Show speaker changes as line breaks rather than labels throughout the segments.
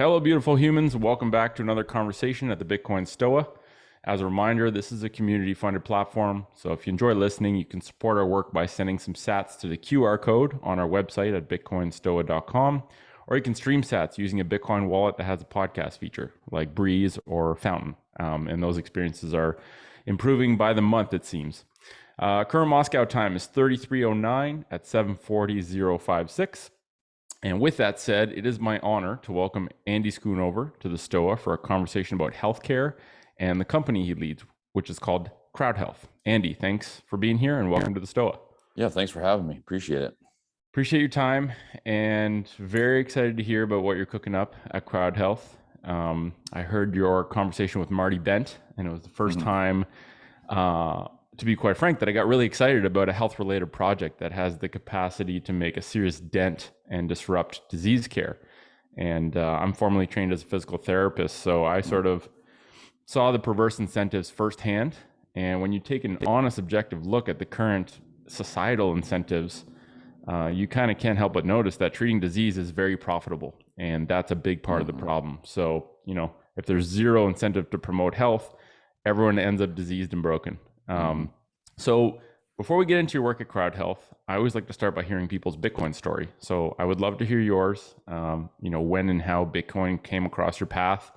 Hello, beautiful humans. Welcome back to another conversation at the Bitcoin Stoa. As a reminder, this is a community-funded platform, so if you enjoy listening, you can support our work by sending some sats to the QR code on our website at bitcoinstoa.com, or you can stream sats using a Bitcoin wallet that has a podcast feature, like Breeze or Fountain, and those experiences are improving by the month, it seems. Current Moscow time is 33:09 at 7:40:056. And with that said, it is my honor to welcome Andy Schoonover to the Stoa for a conversation about healthcare and the company he leads, which is called CrowdHealth. Andy, thanks for being here and welcome to the Stoa.
Yeah, thanks for having me. Appreciate it.
Appreciate your time and very excited to hear about what you're cooking up at CrowdHealth. I heard your conversation with Marty Bent, and it was the first time, to be quite frank, that I got really excited about a health-related project that has the capacity to make a serious dent and disrupt disease care. And I'm formerly trained as a physical therapist, so I sort of saw the perverse incentives firsthand. And when you take an honest, objective look at the current societal incentives, you kind of can't help but notice that treating disease is very profitable, and that's a big part of the problem. So, if there's zero incentive to promote health, everyone ends up diseased and broken. So before we get into your work at CrowdHealth, I always like to start by hearing people's Bitcoin story. So I would love to hear yours, when and how Bitcoin came across your path,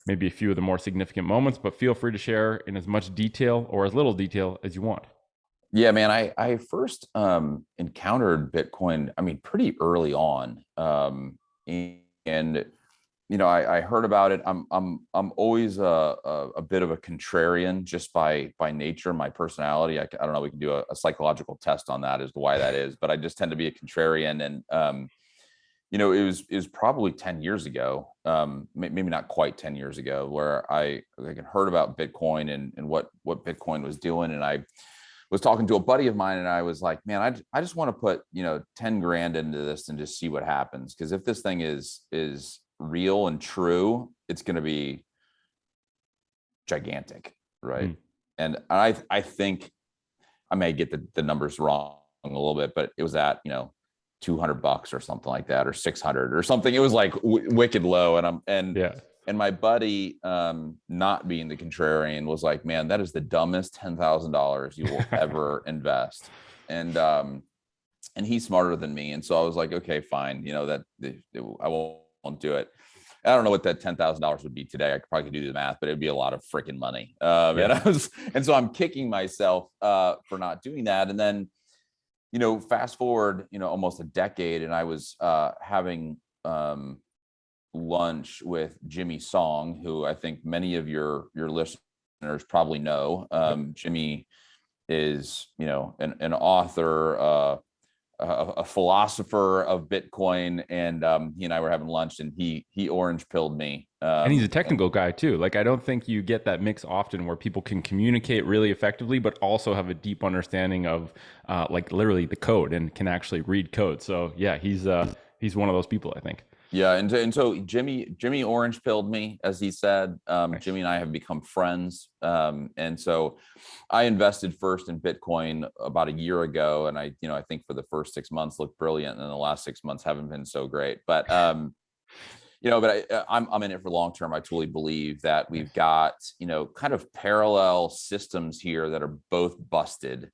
maybe a few of the more significant moments, but feel free to share in as much detail or as little detail as you want.
Yeah, man, I first encountered Bitcoin, pretty early on. I heard about it. I'm always a bit of a contrarian just by nature, my personality. I don't know. We can do a psychological test on that as to why that is, but I just tend to be a contrarian. And it was probably 10 years ago, maybe not quite 10 years ago, where I heard about Bitcoin and what Bitcoin was doing, and I was talking to a buddy of mine, and I was like, man, I just want to put 10 grand into this and just see what happens, because if this thing is real and true, it's going to be gigantic, right? And I think I may get the numbers wrong a little bit, but it was at $200 or something like that, or 600 or something. It was like wicked low, and my buddy, not being the contrarian, was like, man, that is the dumbest $10,000 you will ever invest. And he's smarter than me, and so I was like, okay, fine, I won't do it. I don't know what that $10,000 would be today. I could probably do the math, but it'd be a lot of freaking money. And so I'm kicking myself for not doing that. And then, fast forward, almost a decade, and I was having lunch with Jimmy Song, who I think many of your listeners probably know. Jimmy is, an author, a philosopher of Bitcoin, and he and I were having lunch, and he orange pilled me.
And he's a technical guy too. Like, I don't think you get that mix often where people can communicate really effectively, but also have a deep understanding of literally the code and can actually read code. So yeah, he's one of those people, I think.
Yeah, and so Jimmy orange pilled me, as he said. Nice. Jimmy and I have become friends, and so I invested first in Bitcoin about a year ago, and I think for the first 6 months looked brilliant, and the last 6 months haven't been so great. But I'm in it for long term. I truly believe that we've got kind of parallel systems here that are both busted,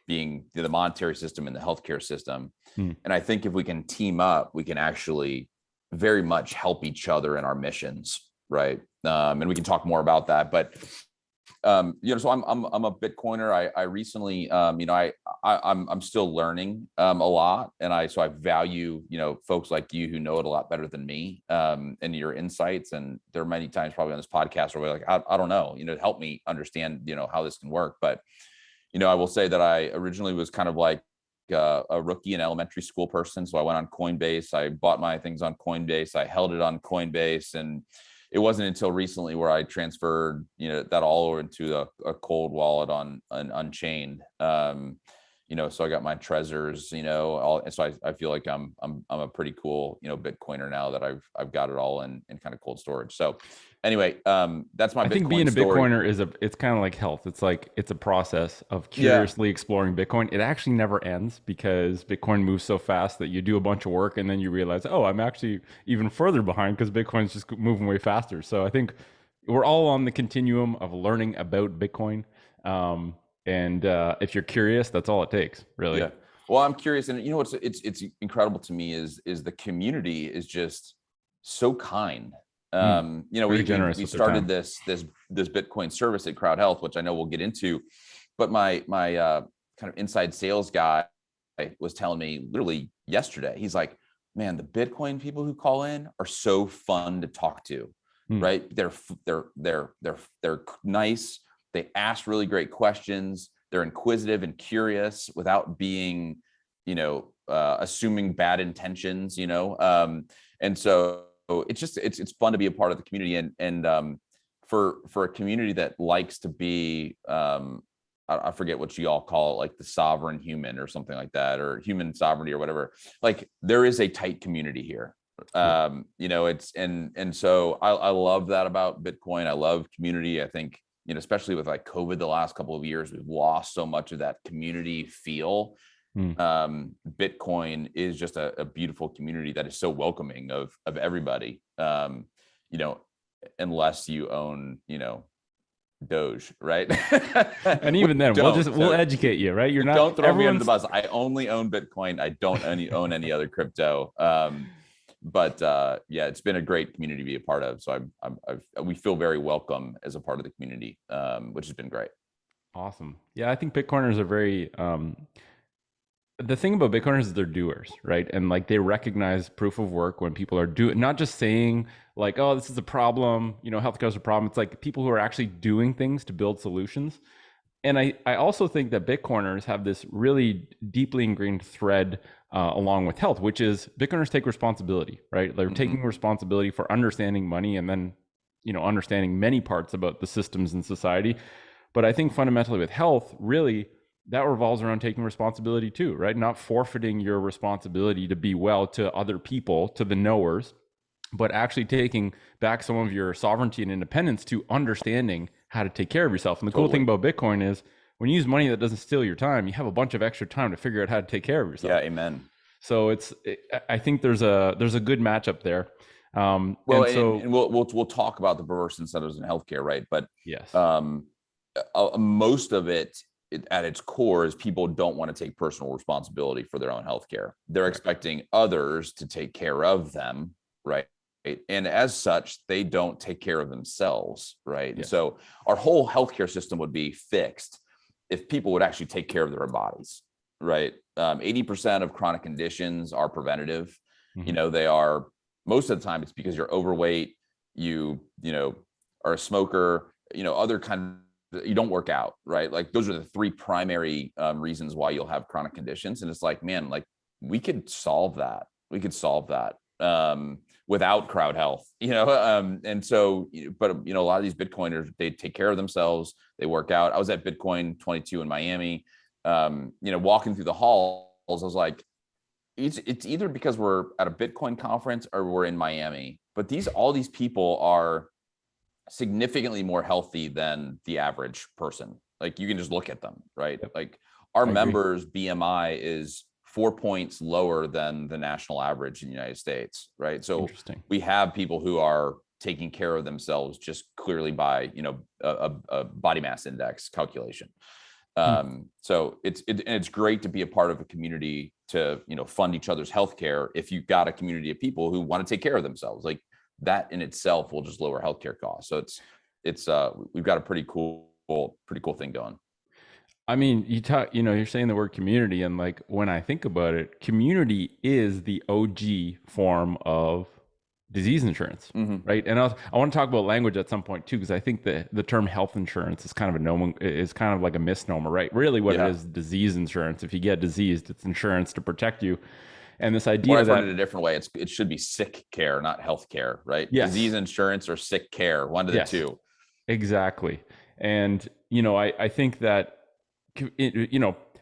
being the monetary system and the healthcare system. And I think if we can team up, we can actually very much help each other in our missions, right? And we can talk more about that. But so I'm a Bitcoiner. I recently, I'm still learning a lot, and I value folks like you who know it a lot better than me, and your insights. And there are many times probably on this podcast where we're like, I don't know, help me understand how this can work. But I will say that I originally was kind of like a rookie and elementary school person. So I went on Coinbase. I bought my things on Coinbase. I held it on Coinbase. And it wasn't until recently where I transferred, that all over into a cold wallet on an Unchained. So I got my treasures, all, and so I feel like I'm a pretty cool, Bitcoiner now that I've got it all in kind of cold storage. So anyway, that's my
I think
Bitcoin
being a
story.
Bitcoiner it's kind of like health. It's a process of
Yeah.
curiously exploring Bitcoin. It actually never ends because Bitcoin moves so fast that you do a bunch of work and then you realize, oh, I'm actually even further behind because Bitcoin's just moving way faster. So I think we're all on the continuum of learning about Bitcoin. And if you're curious, that's all it takes, really.
Yeah. Well, I'm curious, and what's it's incredible to me is the community is just so kind.
Mm, very generous
We
with their
started
time.
this Bitcoin service at CrowdHealth, which I know we'll get into, but my kind of inside sales guy was telling me literally yesterday. He's like, "Man, the Bitcoin people who call in are so fun to talk to,
Mm,
right? They're nice. They ask really great questions. They're inquisitive and curious without being, assuming bad intentions, and so it's fun to be a part of the community, and for a community that likes to be, I forget what you all call it, like the sovereign human or something like that, or human sovereignty or whatever. Like there is a tight community here.
cool.
It's and so I love that about Bitcoin. I love community. I think, especially with like COVID the last couple of years, we've lost so much of that community feel.
Mm.
Bitcoin is just a beautiful community that is so welcoming of everybody. You know, Unless you own, Doge, right?
And
We
even then,
don't.
we'll
So
educate you, right? You're not
don't throw me under the
everyone's.
bus. I only own Bitcoin. I don't own any other crypto. But yeah, it's been a great community to be a part of. So we feel very welcome as a part of the community, which has been great.
Awesome. Yeah, I think Bitcoiners are very the thing about Bitcoiners is they're doers, right? And like they recognize proof of work when people are doing, not just saying like, oh, this is a problem, healthcare is a problem. It's like people who are actually doing things to build solutions. And I also think that Bitcoiners have this really deeply ingrained thread along with health, which is Bitcoiners take responsibility, right? They're
Mm-hmm.
taking responsibility for understanding money and then, understanding many parts about the systems in society. But I think fundamentally with health, really, that revolves around taking responsibility too, right? Not forfeiting your responsibility to be well to other people, to the knowers, but actually taking back some of your sovereignty and independence to understanding how to take care of yourself. And the cool thing
Totally.
about Bitcoin is when you use money that doesn't steal your time, you have a bunch of extra time to figure out how to take care of
Yeah.
yourself.
Amen.
So I think there's a good matchup there.
Well,
And
and
so,
we'll talk about the perverse incentives in healthcare, right? But
yes,
um, most of it at its core is people don't want to take personal responsibility for their own healthcare. They're
correct.
expecting others to take care of them, right? And as such, they don't take care of themselves, right? And
Yes.
so our whole healthcare system would be fixed if people would actually take care of their bodies, right? 80% of chronic conditions are preventative.
Mm-hmm.
They are, most of the time it's because you're overweight, are a smoker, other kind of, you don't work out, right? Like those are the three primary reasons why you'll have chronic conditions. And it's like, man, like we could solve that. We could solve that without CrowdHealth, and so, but a lot of these Bitcoiners, they take care of themselves. They work out. I was at Bitcoin 22 in Miami, walking through the halls. I was like, it's either because we're at a Bitcoin conference or we're in Miami, but all these people are significantly more healthy than the average person. Like you can just look at them, right?
Yep.
Like our
I agree.
members BMI is 4 points lower than the national average in the United States, right? So
Interesting.
we have people who are taking care of themselves just clearly by, a body mass index calculation.
Hmm.
So it's great to be a part of a community to, fund each other's healthcare. If you've got a community of people who want to take care of themselves, like that in itself will just lower healthcare costs. So we've got a pretty cool thing going.
I mean, you're saying the word community, and like when I think about it, community is the OG form of disease insurance,
Mm-hmm.
right? And I want to talk about language at some point too, because I think the term health insurance is kind of is kind of like a misnomer, right? Really, what it
Yeah.
is disease insurance. If you get diseased, it's insurance to protect you. And this
Or
idea
I've heard it
that
a different way. It should be sick care, not health care, right? Disease
yes,
insurance or sick care, one of the
yes,
two.
exactly. And I think that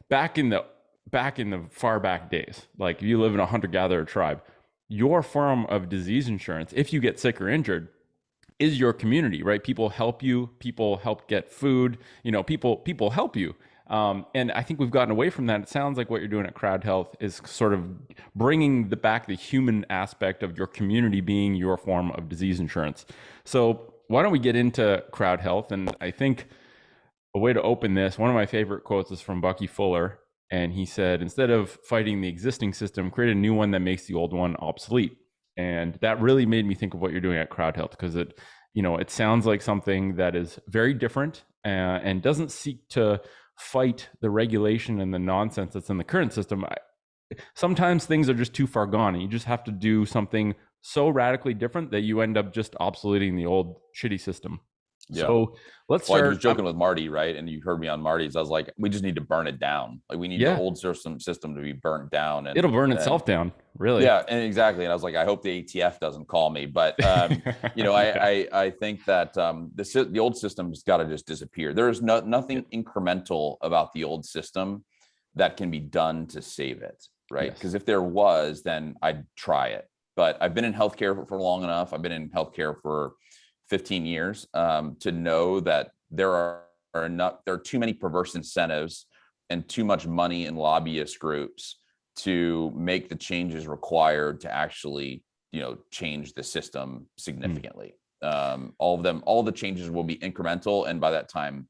back in the back in the far back days, like you live in a hunter-gatherer tribe, your form of disease insurance, if you get sick or injured, is your community, right? People help you, people help get food, people help you. And I think we've gotten away from that. It sounds like what you're doing at CrowdHealth is sort of bringing back the human aspect of your community being your form of disease insurance. So why don't we get into CrowdHealth? And I think a way to open this, one of my favorite quotes is from Bucky Fuller. And he said, instead of fighting the existing system, create a new one that makes the old one obsolete. And that really made me think of what you're doing at CrowdHealth, because it sounds like something that is very different and doesn't seek to fight the regulation and the nonsense that's in the current system. Sometimes things are just too far gone, and you just have to do something so radically different that you end up just obsoleting the old shitty system.
Yeah.
So let's start.
I was joking with Marty, right? And you heard me on Marty's. I was like, we just need to burn it down. Like we need the old system to be burnt down. And
it'll burn itself down, really.
Yeah, and exactly. And I was like, I hope the ATF doesn't call me. But I think that the old system's got to just disappear. There is nothing incremental about the old system that can be done to save it, right? Because if there was, then I'd try it. But I've been in healthcare for long enough. I've been in healthcare for 15 years to know that there are too many perverse incentives and too much money in lobbyist groups to make the changes required to actually, change the system significantly. All the changes will be incremental, and by that time,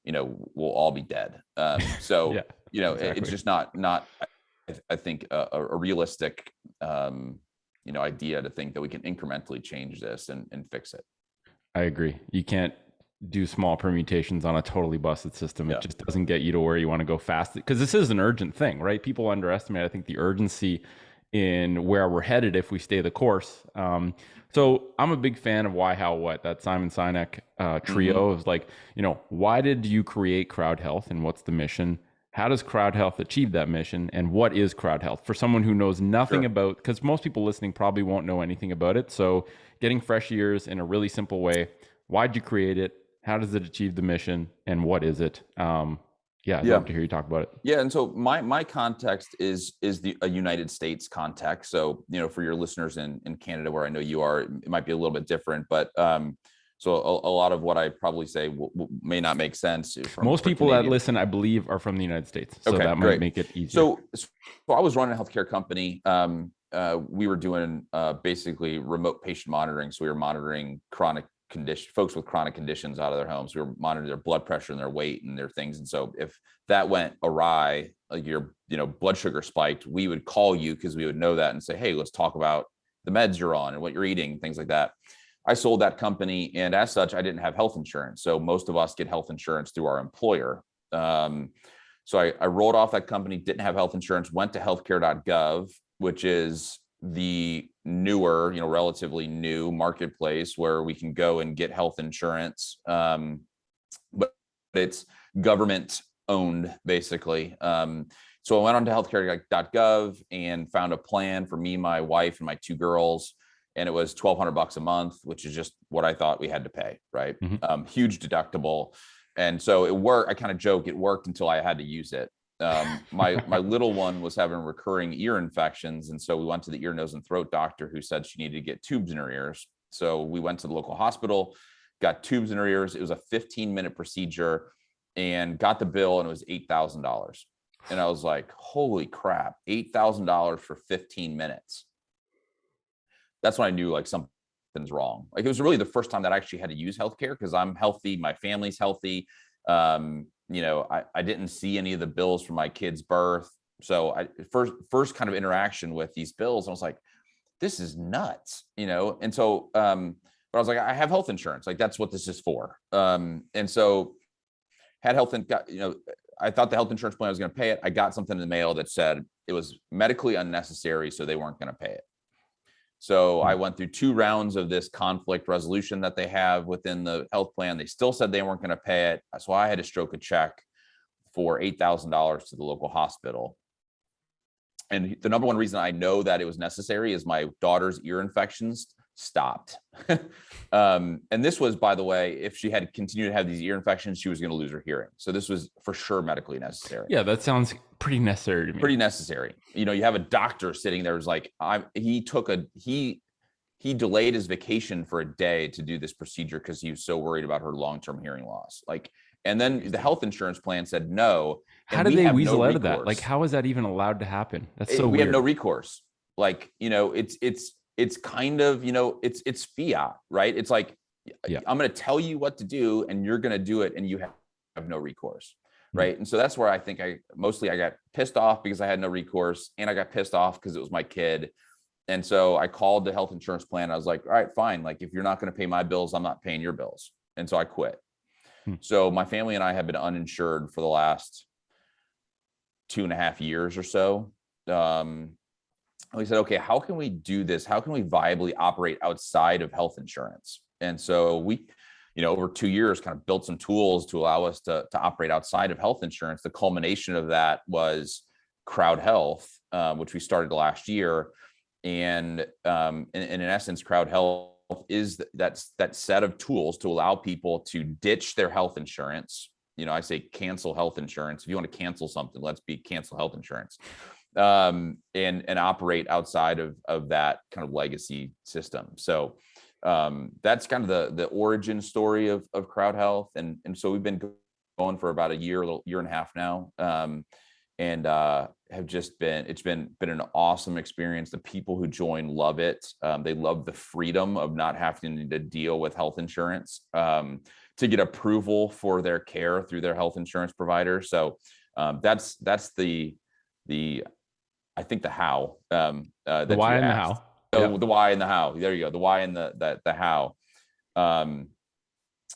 we'll all be dead. Exactly. It's just not. I think a realistic, idea to think that we can incrementally change this and fix it.
I agree. You can't do small permutations on a totally busted system. It just doesn't get you to where you want to go fast, because this is an urgent thing, right? People underestimate, I think, the urgency in where we're headed if we stay the course. So I'm a big fan of Why, How, What, that Simon Sinek trio. Is like, why did you create CrowdHealth, and what's the mission? How does CrowdHealth achieve that mission? And what is CrowdHealth? For someone who knows nothing about, because most people listening probably won't know anything about it. So getting fresh ears in a really simple way. Why'd you create it? How does it achieve the mission? And what is it? I'd love to hear you talk about it.
Yeah. And so my context is a United States context. So, for your listeners in Canada, where I know you are, it might be a little bit different, but so a lot of what I probably say may not make sense.
Most people that listen, I believe, are from the United States. So that might make it easier.
So I was running a healthcare company. We were doing basically remote patient monitoring. So we were monitoring folks with chronic conditions out of their homes. We were monitoring their blood pressure and their weight and their things. And so if that went awry, like your blood sugar spiked, we would call you, because we would know that, and say, hey, let's talk about the meds you're on and what you're eating, things like that. I sold that company, and as such, I didn't have health insurance. So most of us get health insurance through our employer. So I rolled off that company, didn't have health insurance, went to healthcare.gov, which is the newer, relatively new marketplace where we can go and get health insurance. But it's government owned, basically. So I went on to healthcare.gov and found a plan for me, my wife, and my 2 girls. And it was $1,200 a month, which is just what I thought we had to pay, right? Huge deductible. And so it worked. I kind of joke, it worked until I had to use it. My little one was having recurring ear infections. And so we went to the ear, nose, and throat doctor, who said she needed to get tubes in her ears. So we went to the local hospital, got tubes in her ears. It was a 15-minute procedure, and got the bill, and it was $8,000. And I was like, holy crap, $8,000 for 15 minutes. That's when I knew like something's wrong. Like it was really the first time that I actually had to use healthcare, because I'm healthy, my family's healthy. I didn't see any of the bills for my kid's birth. So I first kind of interaction with these bills, I was like, this is nuts, And so, but I was like, I have health insurance. Like that's what this is for. And so had health and got, I thought the health insurance plan was going to pay it. I got something in the mail that said it was medically unnecessary, so they weren't going to pay it. So I went through 2 rounds of this conflict resolution that they have within the health plan. They still said they weren't going to pay it. So I had to stroke a check for $8,000 to the local hospital. And the number one reason I know that it was necessary is my daughter's ear infections stopped. And this was, by the way, if she had continued to have these ear infections, she was going to lose her hearing. So this was for sure medically necessary.
Yeah, that sounds pretty necessary to me.
Pretty necessary. You know, you have a doctor sitting there who's like, he delayed his vacation for a day to do this procedure because he was so worried about her long-term hearing loss. Like, and then the health insurance plan said no.
How did they weasel out of that? Like, how is that even allowed to happen? That's so
we
weird.
have no recourse. Like, you know, it's kind of, you know, it's fiat, right? It's like, I'm going to tell you what to do and you're going to do it and you have no recourse. Right. And so that's where I think I got pissed off because I had no recourse, and I got pissed off because it was my kid. And so I called the health insurance plan. I was like, all right, fine. Like, if you're not going to pay my bills, I'm not paying your bills. And so I quit. So my family and I have been uninsured for the last 2.5 years or so. We said, okay, how can we do this? How can we viably operate outside of health insurance? And so we, you know, over 2 years kind of built some tools to allow us to operate outside of health insurance. The culmination of that was CrowdHealth, which we started last year. And in essence, CrowdHealth is that set of tools to allow people to ditch their health insurance. You know, I say cancel health insurance. If you want to cancel something, let's be cancel health insurance, and operate outside of that kind of legacy system. So that's kind of the origin story of CrowdHealth. And so we've been going for about a year and a half now. And have just it's been an awesome experience. The people who join love it. They love the freedom of not having to deal with health insurance, to get approval for their care through their health insurance provider. So that's the I think the how.
The why and the how.
So the why and the how. There you go. The why and the how.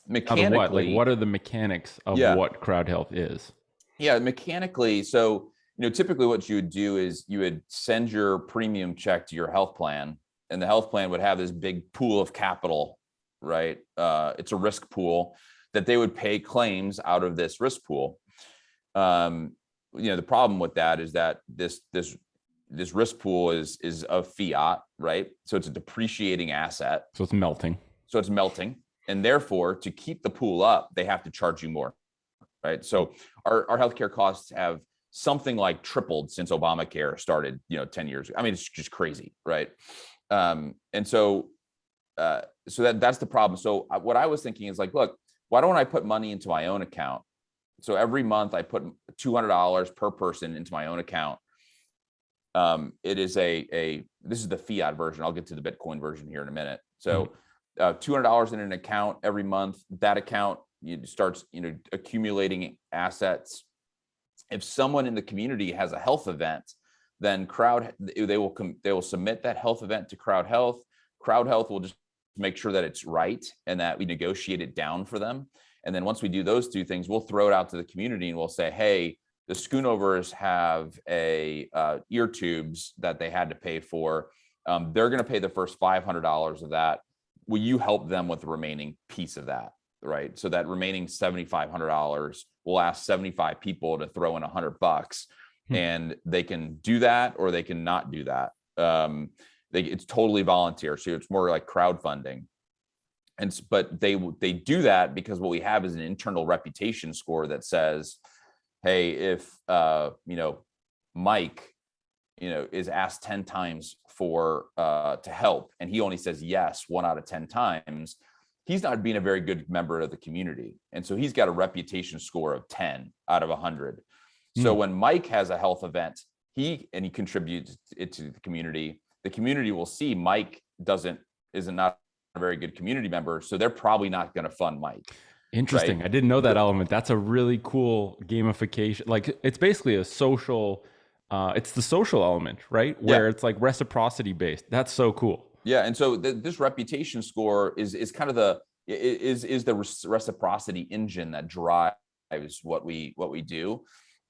Mechanically,
what are the mechanics of what CrowdHealth is?
Yeah, mechanically. So, you know, typically what you would do is you would send your premium check to your health plan, and the health plan would have this big pool of capital, right? It's a risk pool that they would pay claims out of this risk pool. You know, the problem with that is that this risk pool is a fiat, right? So it's a depreciating asset.
So it's melting.
And therefore, to keep the pool up, they have to charge you more. Right. So our healthcare costs have something like tripled since Obamacare started, 10 years ago. I mean, it's just crazy. Right. And so that's the problem. So what I was thinking is like, look, why don't I put money into my own account? So every month I put $200 per person into my own account. It is this is the fiat version. I'll get to the Bitcoin version here in a minute. So $200 in an account every month. That account starts accumulating assets. If someone in the community has a health event, then they will submit that health event to CrowdHealth. CrowdHealth will just make sure that it's right and that we negotiate it down for them. And then once we do those two things, we'll throw it out to the community and we'll say, hey, the Schoonovers have ear tubes that they had to pay for. They're going to pay the first $500 of that. Will you help them with the remaining piece of that? Right. So that remaining $7,500, we'll ask 75 people to throw in $100, and they can do that or they can not do that. It's totally volunteer. So it's more like crowdfunding. But they do that because what we have is an internal reputation score that says, hey, if Mike is asked 10 times to help and he only says yes 1 out of 10 times, he's not being a very good member of the community. And so he's got a reputation score of 10 out of 100. So when Mike has a health event, he contributes it to the community will see Mike is not a very good community member. So they're probably not going to fund Mike.
Interesting. Right? I didn't know that element. That's a really cool gamification. Like, it's basically a social, it's the social element, right? Where it's like reciprocity based. That's so cool.
Yeah. And so this reputation score is kind of the reciprocity engine that drives what we do.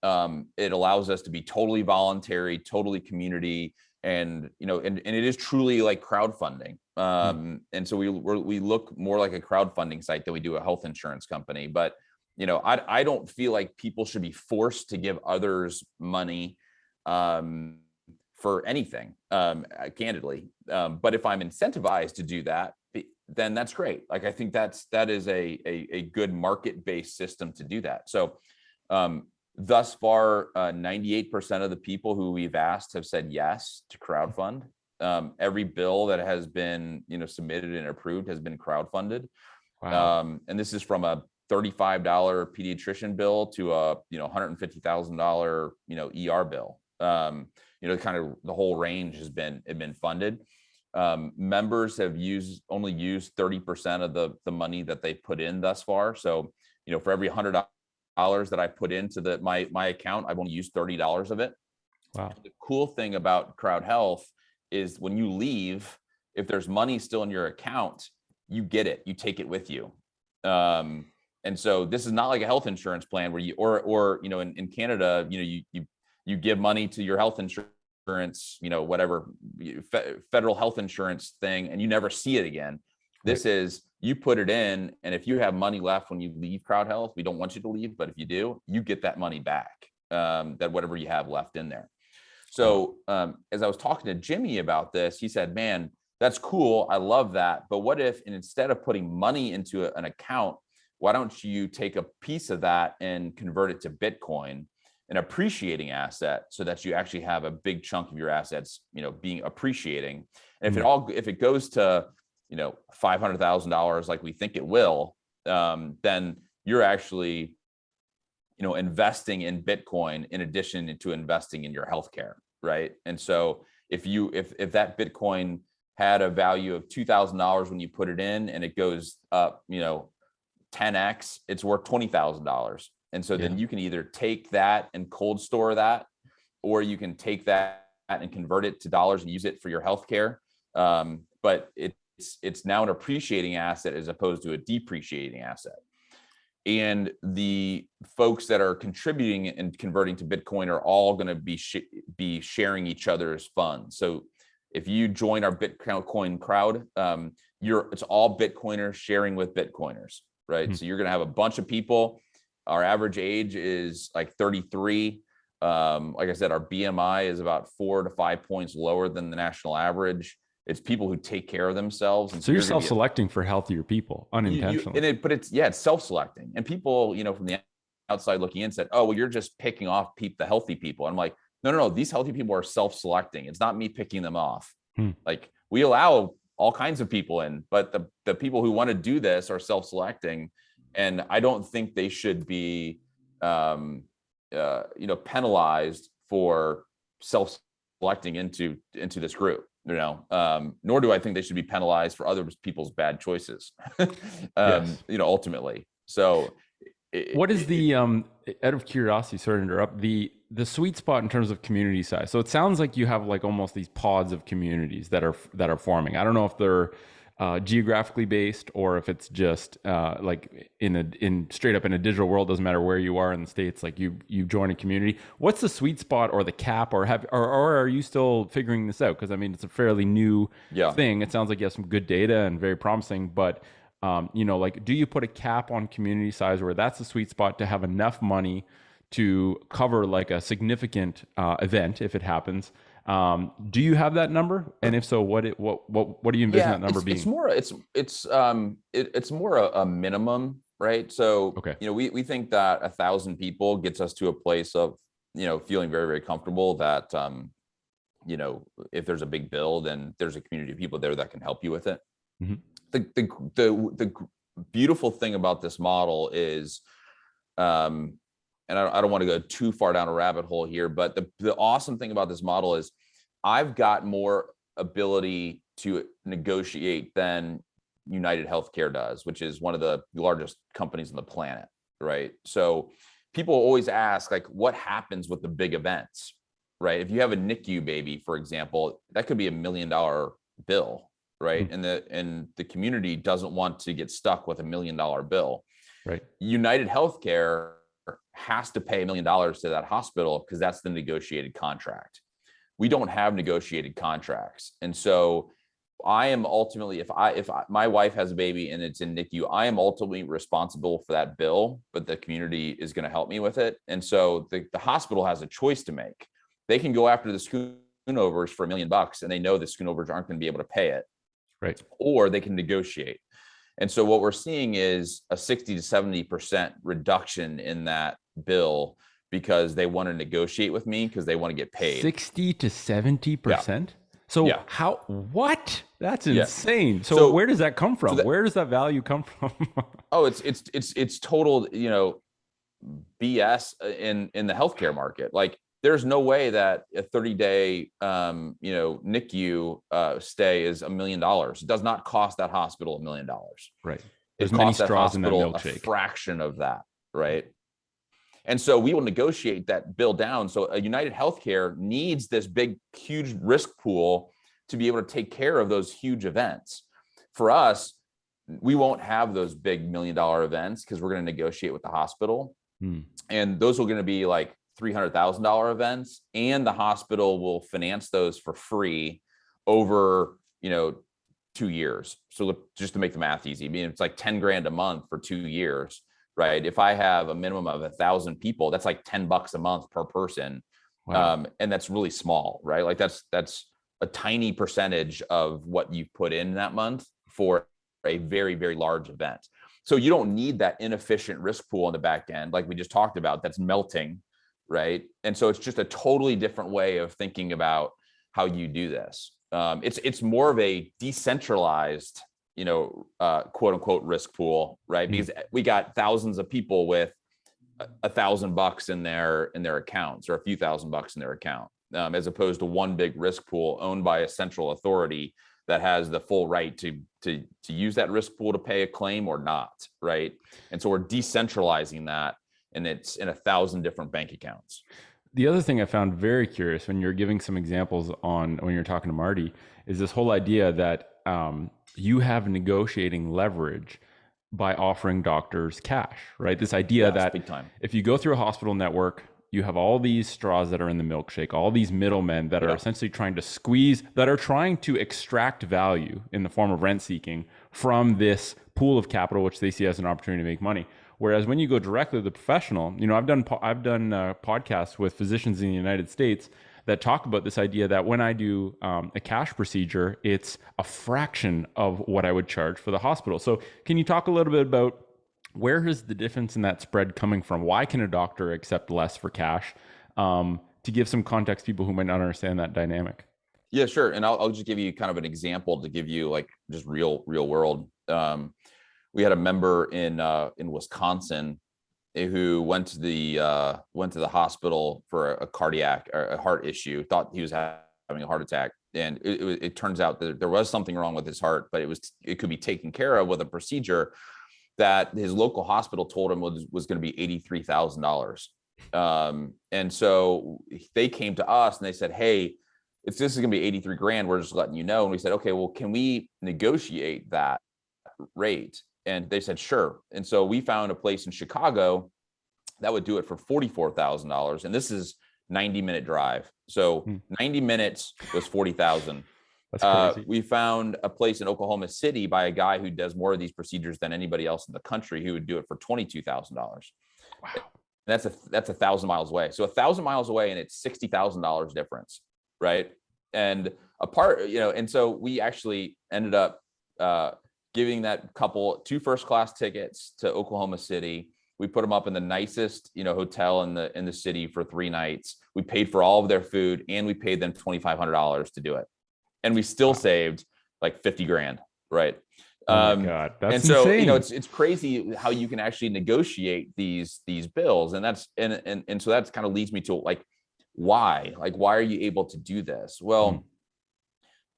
It allows us to be totally voluntary, totally community, and it is truly like crowdfunding. And so we look more like a crowdfunding site than we do a health insurance company. But I don't feel like people should be forced to give others money for anything, candidly. But if I'm incentivized to do that, then that's great. Like, I think that is a good market-based system to do that. So thus far, 98% of the people who we've asked have said yes to crowdfund. Every bill that has been, submitted and approved has been crowdfunded.
Wow.
And this is from a $35 pediatrician bill to a, $150,000, ER bill. Kind of the whole range has been funded. Members have only used 30% of the money that they put in thus far. So, for every $100 that I put into my account, I've only used $30 of it.
Wow.
The cool thing about CrowdHealth is when you leave, if there's money still in your account, you get it, you take it with you. And so this is not like a health insurance plan where you, or in Canada, you give money to your health insurance, whatever federal health insurance thing, and you never see it again. This is, you put it in, and if you have money left when you leave CrowdHealth, we don't want you to leave, but if you do, you get that money back, that whatever you have left in there. So as I was talking to Jimmy about this, he said, man, that's cool. I love that. But what if, and instead of putting money into an account, why don't you take a piece of that and convert it to Bitcoin, an appreciating asset, so that you actually have a big chunk of your assets, being appreciating. And if it goes to, $500,000, like we think it will, then you're actually, investing in Bitcoin in addition to investing in your healthcare, right? And so if that Bitcoin had a value of $2,000 when you put it in, and it goes up, 10x, it's worth $20,000. And so then you can either take that and cold store that, or you can take that and convert it to dollars and use it for your healthcare. But it's now an appreciating asset as opposed to a depreciating asset. And the folks that are contributing and converting to Bitcoin are all going to be sharing each other's funds. So if you join our Bitcoin crowd, it's all Bitcoiners sharing with Bitcoiners, right? So you're going to have a bunch of people. Our average age is like 33. Like I said, our BMI is about 4 to 5 points lower than the national average. It's people who take care of themselves. And
so you're self-selecting for healthier people unintentionally.
But it's self-selecting. And people, from the outside looking in said, oh, well, you're just picking off the healthy people. I'm like, no. These healthy people are self-selecting. It's not me picking them off. Like, we allow all kinds of people in, but the people who want to do this are self-selecting. And I don't think they should be, penalized for self-selecting into this group. Nor do I think they should be penalized for other people's bad choices. Ultimately. So
what is the out of curiosity, sorry to interrupt, the sweet spot in terms of community size? So it sounds like you have like almost these pods of communities that are forming. I don't know if they're geographically based, or if it's just like in straight up in a digital world, doesn't matter where you are in the States, like you join a community. What's the sweet spot or the cap, or are you still figuring this out? Because I mean, it's a fairly new thing. It sounds like you have some good data and very promising, but like, do you put a cap on community size where that's the sweet spot to have enough money to cover like a significant event if it happens? Do you have that number? And if so, what do you envision that number being?
It's more a minimum, right? So, we think that 1,000 people gets us to a place of, feeling very, very comfortable that, if there's a big bill, then there's a community of people there that can help you with it. The beautiful thing about this model is, and I don't want to go too far down a rabbit hole here, but the awesome thing about this model is I've got more ability to negotiate than United Healthcare does, which is one of the largest companies on the planet, right? So people always ask, like, what happens with the big events, right? If you have a NICU baby, for example, that could be $1 million bill, right? And the community doesn't want to get stuck with $1 million bill.
Right.
United Healthcare has to pay $1 million to that hospital because that's the negotiated contract. We don't have negotiated contracts. And so I am ultimately, if my wife has a baby and it's in NICU, I am ultimately responsible for that bill, but the community is going to help me with it. And so the hospital has a choice to make. They can go after the Schoonovers for $1 million, and they know the Schoonovers aren't going to be able to pay it.
Right.
or they can negotiate. And so what we're seeing is a 60 to 70% reduction in that bill because they want to negotiate with me because they want to get paid.
60 to 70%?
Yeah.
So
Yeah.
what? That's
Yeah.
insane. So where does that come from? Where does that value come from?
It's total, BS in the healthcare market. Like there's no way that a 30-day NICU stay is $1 million. It does not cost that hospital $1 million.
Right.
It
There's many
costs that
straws in that
hospital a
milkshake.
fraction of that, right? And so we will negotiate that bill down. So a United Healthcare needs this big, huge risk pool to be able to take care of those huge events. For us, we won't have those big $1 million events because we're going to negotiate with the hospital. And those are going to be like $300,000 events, and the hospital will finance those for free over 2 years. So just to make the math easy, I mean, it's like 10 grand a month for 2 years, right? If I have a minimum of 1,000 people, that's like $10 a month per person. Wow. And that's really small, right? Like that's a tiny percentage of what you put in that month for a very, very large event. So you don't need that inefficient risk pool on the back end, like we just talked about, that's melting, right? And so it's just a totally different way of thinking about how you do this. It's more of a decentralized, quote unquote risk pool, right? Because we got thousands of people with $1,000 in their accounts, or a few $1,000 in their account, as opposed to one big risk pool owned by a central authority that has the full right to use that risk pool to pay a claim or not, right? And so we're decentralizing that, and it's in 1,000 different bank accounts.
The other thing I found very curious when you're giving some examples when you're talking to Marty is this whole idea that you have negotiating leverage by offering doctors cash, right? This idea that
big time.
If you go through a hospital network, you have all these straws that are in the milkshake, all these middlemen that are essentially trying to extract value in the form of rent seeking from this pool of capital, which they see as an opportunity to make money. Whereas when you go directly to the professional, I've done podcasts with physicians in the United States that talk about this idea that when I do a cash procedure, it's a fraction of what I would charge for the hospital. So can you talk a little bit about where is the difference in that spread coming from? Why can a doctor accept less for cash? To give some context, people who might not understand that dynamic.
Yeah, sure. And I'll just give you kind of an example to give you like just real world. We had a member in Wisconsin who went to the hospital for a cardiac or a heart issue, thought he was having a heart attack. And it turns out that there was something wrong with his heart, but it could be taken care of with a procedure that his local hospital told him was going to be $83,000. And so they came to us and they said, hey, if this is going to be 83 grand, we're just letting you know. And we said, okay, well, can we negotiate that rate? And they said, sure. And so we found a place in Chicago that would do it for $44,000. And this is 90-minute drive. So 90 minutes was 40,000. That's crazy. We found a place in Oklahoma City by a guy who does more of these procedures than anybody else in the country, who would do it for $22,000. Wow. That's 1,000 miles away. So 1,000 miles away, and it's $60,000 difference, right? And and so we actually ended up giving that couple 2 first-class tickets to Oklahoma City. We put them up in the nicest, hotel in the city for 3 nights. We paid for all of their food, and we paid them $2,500 to do it. And we still saved like 50 grand, right?
Oh my God, that's
and so
insane.
It's crazy how you can actually negotiate these bills, and so that's kind of leads me to like why are you able to do this? Well,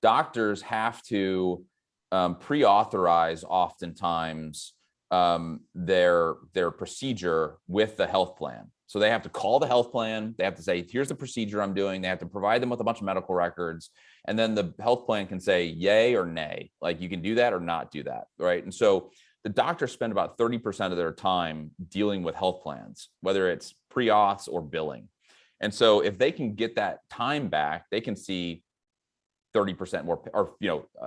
doctors have to pre-authorize oftentimes their procedure with the health plan. So they have to call the health plan. They have to say, here's the procedure I'm doing. They have to provide them with a bunch of medical records. And then the health plan can say yay or nay, like you can do that or not do that, right? And so the doctors spend about 30% of their time dealing with health plans, whether it's pre-auths or billing. And so if they can get that time back, they can see 30% more, or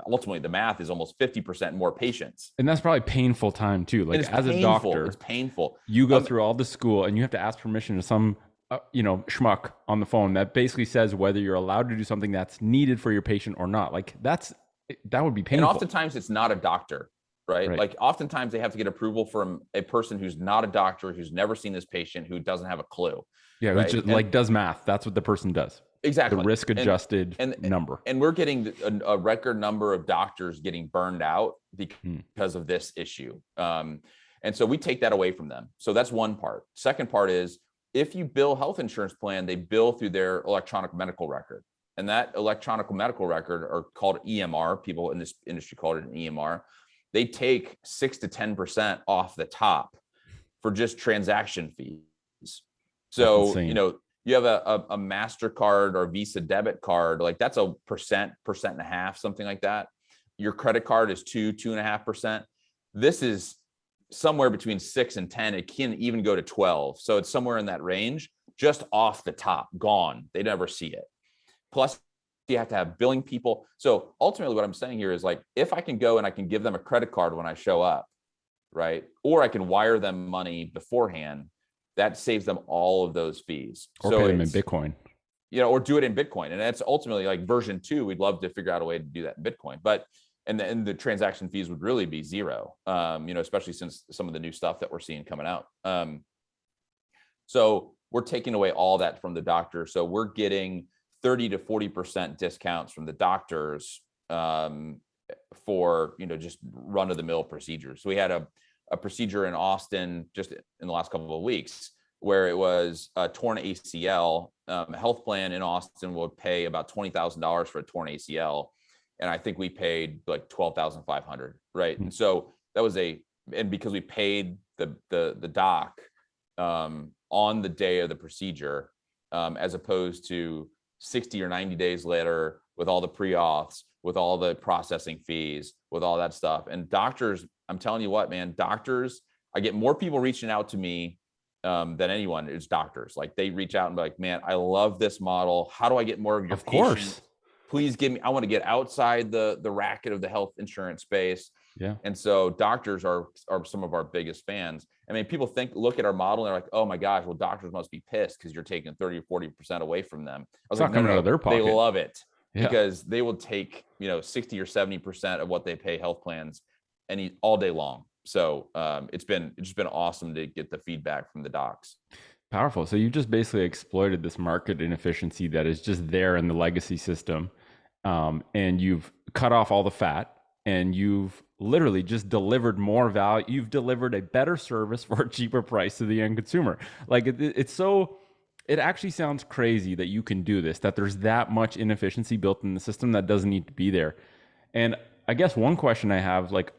ultimately the math is almost 50% more patients.
And that's probably painful time too. Like as a doctor,
it's painful.
You go through all the school and you have to ask permission to some schmuck on the phone that basically says whether you're allowed to do something that's needed for your patient or not. Like that's That would be
And
painful.
oftentimes it's not a doctor, right?
Right.
Like oftentimes they have to get approval from a person who's not a doctor, who's never seen this patient, who doesn't have a clue,
Yeah, who
right?
just
And
like does math. That's what the person does. The
exactly.
risk adjusted
And
number.
and we're getting a record number of doctors getting burned out because of this issue. And so we take that away from them. So that's one part. Second part is, if you bill health insurance plan, they bill through their electronic medical record. And that electronic medical record, are called EMR. People in this industry call it an EMR. They take 6 to 10% off the top for just transaction fees. So, you have a MasterCard or Visa debit card, like that's a percent and a half, something like that. Your credit card is 2.5%. This is somewhere between 6 and 10. It can even go to 12. So it's somewhere in that range, just off the top, gone. They never see it. Plus, you have to have billing people. So ultimately what I'm saying here is, like, if I can go and I can give them a credit card when I show up, right? Or I can wire them money beforehand, that saves them all of those fees.
Or
so
pay them in Bitcoin.
Or do it in Bitcoin. And that's ultimately like version 2. We'd love to figure out a way to do that in Bitcoin. But and the transaction fees would really be zero, especially since some of the new stuff that we're seeing coming out. So we're taking away all that from the doctor. So we're getting 30 to 40% discounts from the doctors for, just run of the mill procedures. So we had a procedure in Austin just in the last couple of weeks where it was a torn ACL. A health plan in Austin would pay about $20,000 for a torn ACL. And I think we paid like $12,500, right? And so that was and because we paid the doc on the day of the procedure, as opposed to 60 or 90 days later with all the pre-auths, with all the processing fees, with all that stuff. And doctors, I'm telling you what, man, doctors, I get more people reaching out to me than anyone. It's doctors. Like, they reach out and be like, man, I love this model. How do I get more of your patients? Please give me, I want to get outside the racket of the health insurance space.
Yeah.
And so doctors are some of our biggest fans. I mean, people look at our model and they're like, oh my gosh, well, doctors must be pissed because you're taking 30 or 40% away from them. I was like,
coming out of their pocket.
They love it because they will take, 60 or 70% of what they pay health plans all day long. So it's just been awesome to get the feedback from the docs.
Powerful. So you just basically exploited this market inefficiency that is just there in the legacy system. And you've cut off all the fat, and you've literally just delivered more value. You've delivered a better service for a cheaper price to the end consumer. Like, it actually sounds crazy that you can do this, that there's that much inefficiency built in the system that doesn't need to be there. And I guess one question I have, like,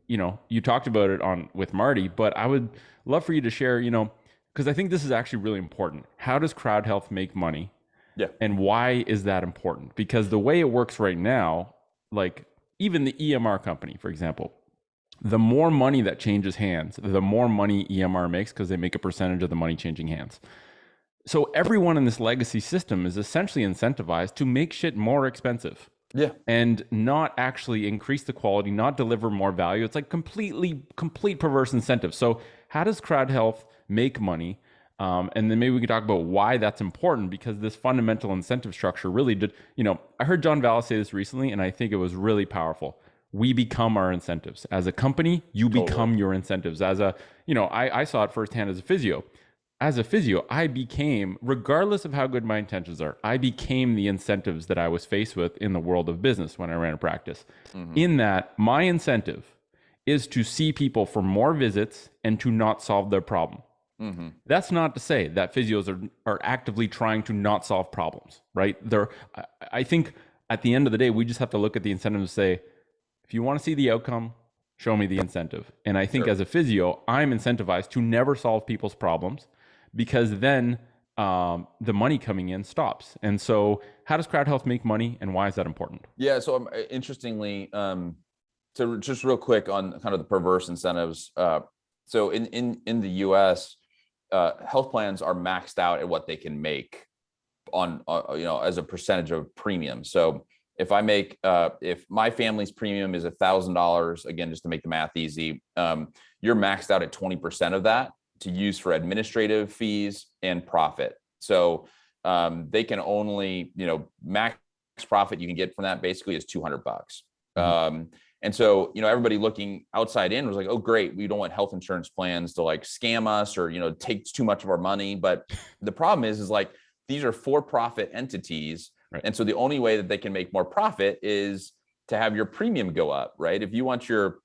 you talked about it with Marty, but I would love for you to share, because I think this is actually really important. How does CrowdHealth make money?
Yeah.
And why is that important? Because the way it works right now, like even the EMR company, for example, the more money that changes hands, the more money EMR makes, because they make a percentage of the money changing hands. So everyone in this legacy system is essentially incentivized to make shit more expensive.
Yeah.
And not actually increase the quality, not deliver more value. It's like complete perverse incentive. So how does CrowdHealth make money? And then maybe we could talk about why that's important, because this fundamental incentive structure really did, I heard John Vallis say this recently, and I think it was really powerful. We become our incentives. As a company, you become your incentives. As I saw it firsthand as a physio. As a physio, I became, regardless of how good my intentions are, I became the incentives that I was faced with in the world of business when I ran a practice. Mm-hmm. In that, my incentive is to see people for more visits and to not solve their problem. Mm-hmm. That's not to say that physios are actively trying to not solve problems, right? I think at the end of the day, we just have to look at the incentive and say, if you want to see the outcome, show me the incentive. And I think as a physio, I'm incentivized to never solve people's problems, because then the money coming in stops. And so how does CrowdHealth make money, and why is that important?
Yeah. So interestingly, so just real quick on kind of the perverse incentives. So in the US, health plans are maxed out at what they can make on, as a percentage of premium. So if I make, if my family's premium is $1,000, again, just to make the math easy, you're maxed out at 20% of that to use for administrative fees and profit. So they can only, max profit you can get from that basically is $200. And so, everybody looking outside in was like, oh, great. We don't want health insurance plans to like scam us or, take too much of our money. But the problem is like, these are for-profit entities.
Right.
And so the only way that they can make more profit is to have your premium go up, right? If you want your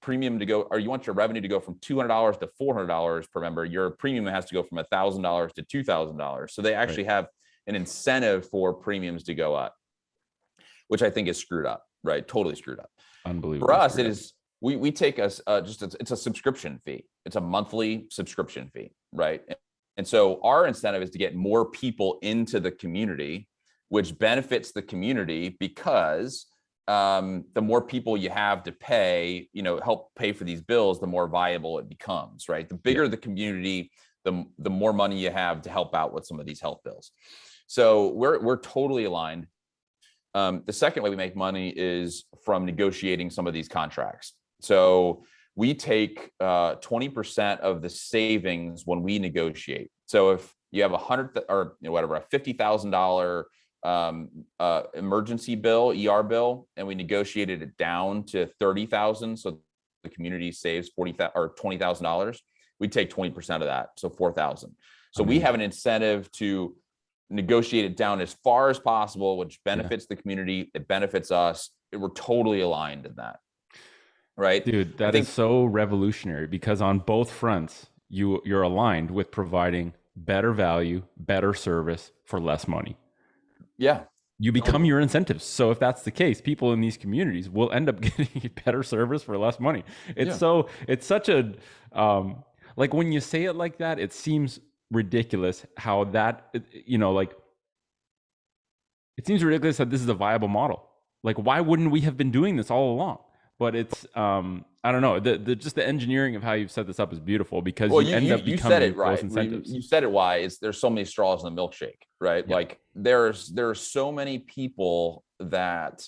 premium to go, or you want your revenue to go from $200 to $400 per member, your premium has to go from $1,000 to $2,000. So they actually have an incentive for premiums to go up, which I think is screwed up, right? Totally screwed up.
Unbelievable.
For us, it is, we take us it's a subscription fee. It's a monthly subscription fee, right? And so our incentive is to get more people into the community, which benefits the community because the more people you have to pay, help pay for these bills, the more viable it becomes, right? The bigger the community, the more money you have to help out with some of these health bills. So we're totally aligned. The second way we make money is from negotiating some of these contracts. So we take 20% of the savings when we negotiate. So if you have a $50,000 emergency bill, ER bill, and we negotiated it down to 30,000, so the community saves $40,000 or $20,000, we take 20% of that, so 4,000. So we have an incentive to negotiate it down as far as possible, which benefits the community. It benefits us. We're totally aligned in that. Right.
Dude, that is so revolutionary because on both fronts, you're aligned with providing better value, better service for less money.
Yeah.
You become your incentives. So if that's the case, people in these communities will end up getting better service for less money. It's such a, like when you say it like that, it seems ridiculous how that, it seems ridiculous that this is a viable model. Like, why wouldn't we have been doing this all along? But it's, I don't know, just the engineering of how you've set this up is beautiful because you end up becoming those incentives.
You said it why. There's so many straws in the milkshake, right? Yeah. Like there's so many people that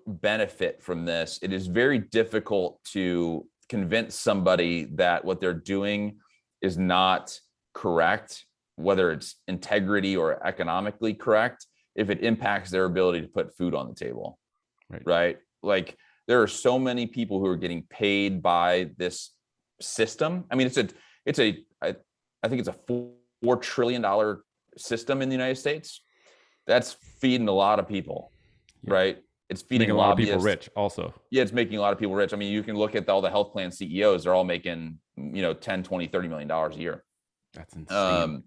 benefit from this. It is very difficult to convince somebody that what they're doing is not correct, whether it's integrity or economically correct, if it impacts their ability to put food on the table, right? Like there are so many people who are getting paid by this system. I mean, I think it's a $4 trillion system in the United States. That's feeding a lot of people, right? It's feeding
a lot of people rich also.
Yeah, it's making a lot of people rich. I mean, you can look at all the health plan CEOs, they're all making, 10, 20, $30 million a year.
That's insane.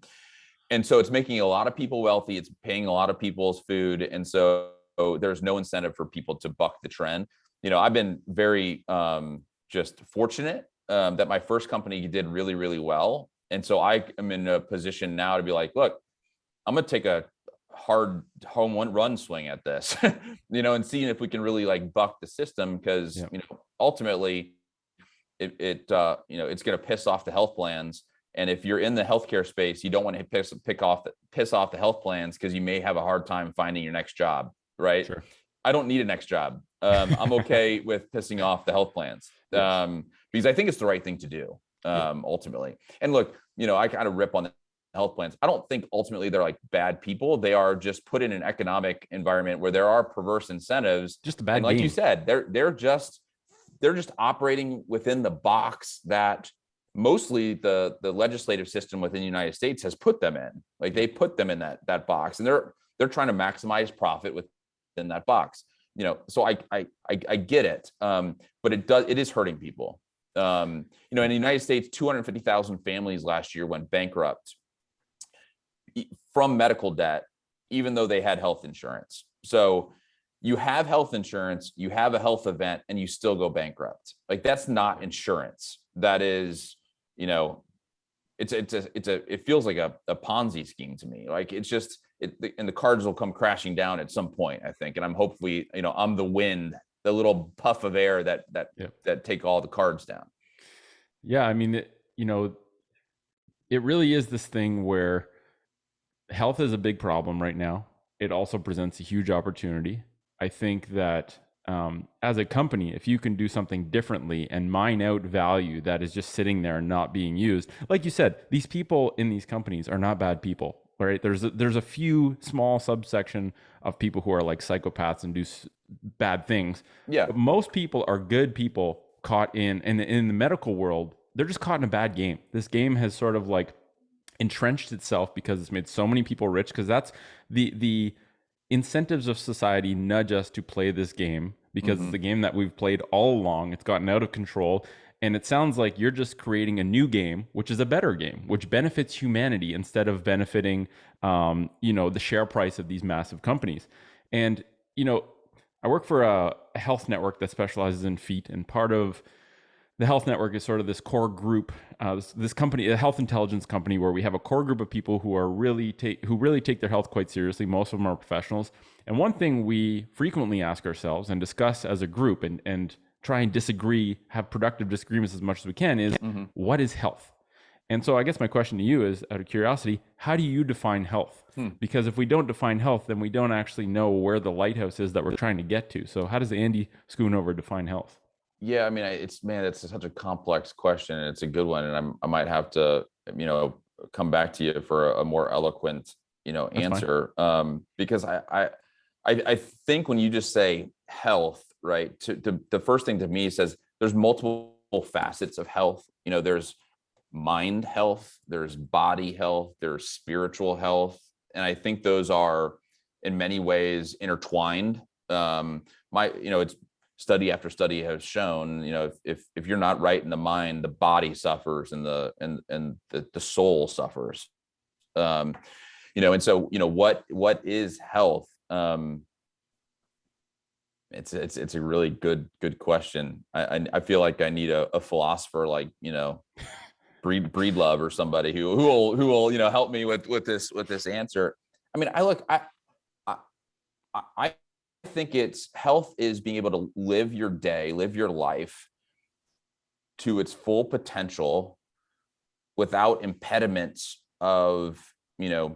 And so it's making a lot of people wealthy. It's paying a lot of people's food. And so there's no incentive for people to buck the trend. I've been very just fortunate that my first company did really, really well. And so I am in a position now to be like, look, I'm going to take a hard home run swing at this, and seeing if we can really like buck the system because, ultimately it's going to piss off the health plans. And if you're in the healthcare space, you don't want to piss off the health plans because you may have a hard time finding your next job, right? Sure. I don't need a next job. I'm okay with pissing off the health plans because I think it's the right thing to do ultimately. And look, I kind of rip on the health plans. I don't think ultimately they're like bad people. They are just put in an economic environment where there are perverse incentives.
Just a bad
like
game.
You said, they're just operating within the box that mostly the legislative system within the United States has put them in. Like they put them in that box, and they're trying to maximize profit within that box. So I get it, but it is hurting people. In the United States, 250,000 families last year went bankrupt from medical debt, even though they had health insurance. So you have health insurance, you have a health event, and you still go bankrupt. Like that's not insurance. That is, it feels like a Ponzi scheme to me. Like it's just, and the cards will come crashing down at some point, I think. And I'm hopefully, I'm the wind, the little puff of air that take all the cards down.
Yeah. I mean, it really is this thing where health is a big problem right now. It also presents a huge opportunity. I think that as a company, if you can do something differently and mine out value that is just sitting there and not being used, like you said, these people in these companies are not bad people. right? There's a few small subsection of people who are like psychopaths and do bad things.
Yeah.
But most people are good people caught in the medical world. They're just caught in a bad game. This game has sort of like entrenched itself because it's made so many people rich, because that's the incentives of society nudge us to play this game because it's the game that we've played all along. It's gotten out of control. And it sounds like you're just creating a new game, which is a better game, which benefits humanity instead of benefiting, the share price of these massive companies. And, I work for a health network that specializes in feet, and part of the health network is sort of this core group, this company, a health intelligence company, where we have a core group of people who really take their health quite seriously. Most of them are professionals. And one thing we frequently ask ourselves and discuss as a group, and try and disagree, have productive disagreements as much as we can, is what is health? And so I guess my question to you is, out of curiosity, how do you define health? Because if we don't define health, then we don't actually know where the lighthouse is that we're trying to get to. So how does Andy Schoonover define health?
Yeah, I mean, it's such a complex question, and it's a good one, and I might have to, come back to you for a more eloquent, answer. Because I think when you just say health, right, the first thing to me says there's multiple facets of health. There's mind health, there's body health, there's spiritual health, and I think those are in many ways intertwined. It's study after study has shown, if you're not right in the mind, the body suffers, and the soul suffers. And so, what is health? It's a really good question. I feel like I need a philosopher like, Breedlove or somebody who will help me with this answer. I mean, I think it's health is being able to live your day, live your life to its full potential without impediments of, the